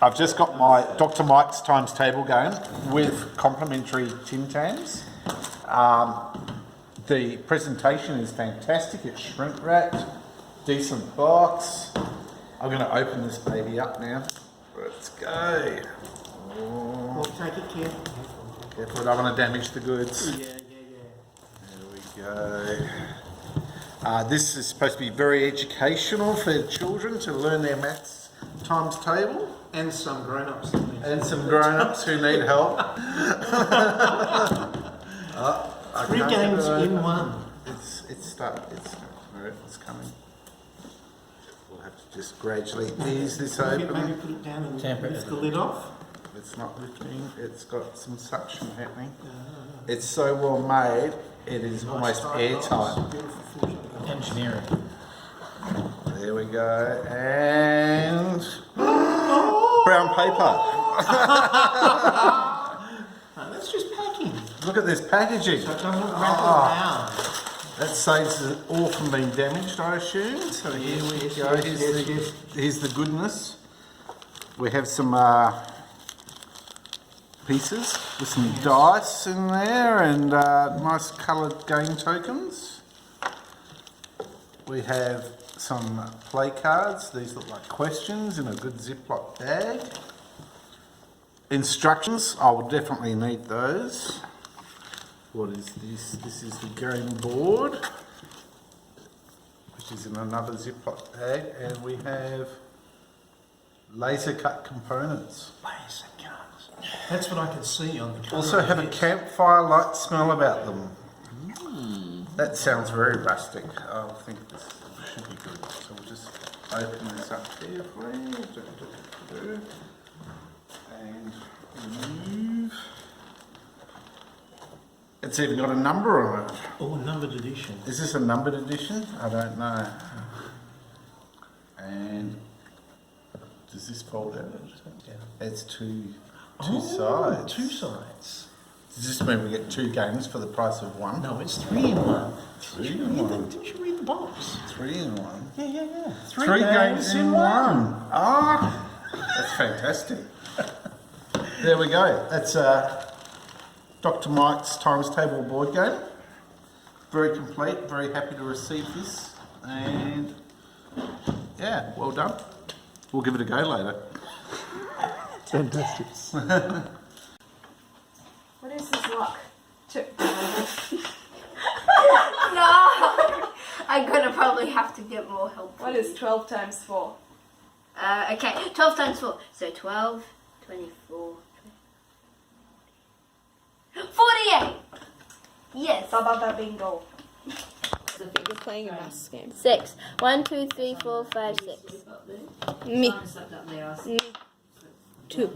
I've just got my Dr. Mike's times table going with complimentary Tim Tams. The presentation is fantastic. It's shrink wrapped, decent box. I'm going to open this baby up now. Let's go. We'll take it careful. Careful, I don't want to damage the goods. Yeah. There we go. This is supposed to be very educational for children to learn their maths times table. And some grown-ups. And some grown-ups who need help. 3 games in one. It's coming. We'll have to just gradually ease this Maybe open. put it down and Tamper lift it. the lid off. It's not lifting, it's got some suction happening. It's so well made, it is almost airtight. Engineering. There we go, and brown paper. That's just packing. Look at this packaging. So it doesn't wrap around. That saves it all from being damaged, I assume. So here we go. Here's the goodness. We have some pieces with some dice in there and nice coloured game tokens. We have some play cards. These look like questions in a good Ziploc bag. Instructions. I will definitely need those. What is this? This is the game board, which is in another Ziploc bag, and we have laser cut components. Laser cuts. That's what I can see on the cover. Also have a campfire-like smell about them. That sounds very rustic. I think this should be good. So we'll just open this up carefully. And remove. It's even got a number on it. Oh, numbered edition. Is this a numbered edition? I don't know. And does this fold out? It's two sides. 2 sides. Does this mean we get 2 games for the price of 1? No, it's 3 in 1. 3 in 1. Did you read the box? 3 in 1. Yeah. 3 games in 1. Ah, that's fantastic. There we go. That's Dr. Mike's times table board game. Very complete. Very happy to receive this. And yeah, well done. We'll give it a go later. Fantastic. What is this lock? No! I'm gonna probably have to get more help. What is 12 times 4? Okay, 12 times 4. So 12, 24, 48! Yes. Baba bingo. The biggest playing a maths game. 6. 1, 2, 3, 4, 5, 6. Me. 2.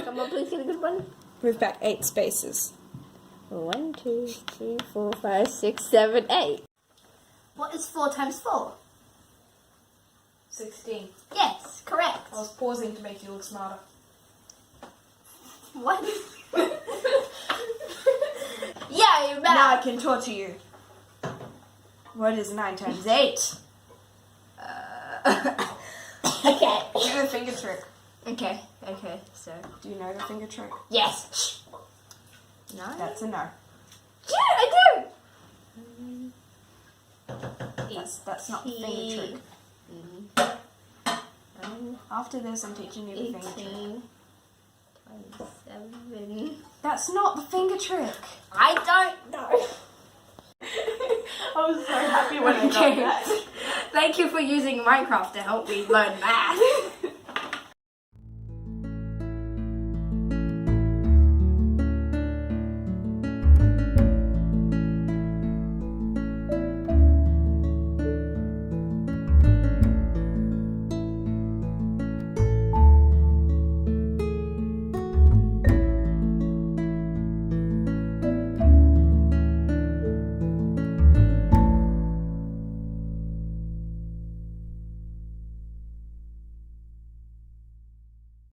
Come on, please get a good one. Move back 8 spaces. 1, 2, 3, 4, 5, 6, 7, 8. What is 4 times 4? 16. Yes, correct. I was pausing to make you look smarter. What? Yeah, you're Now I back. can torture you. What is 9 times 8? Okay. Do the finger trick. Okay, so. Do you know the finger trick? Yes. No? That's a no. Yeah, I do. That's not the finger trick. After this, I'm teaching you the finger trick. 18, 27. That's not the finger trick. I don't know. I was so happy when I got that. Thank you for using Minecraft to help me learn math.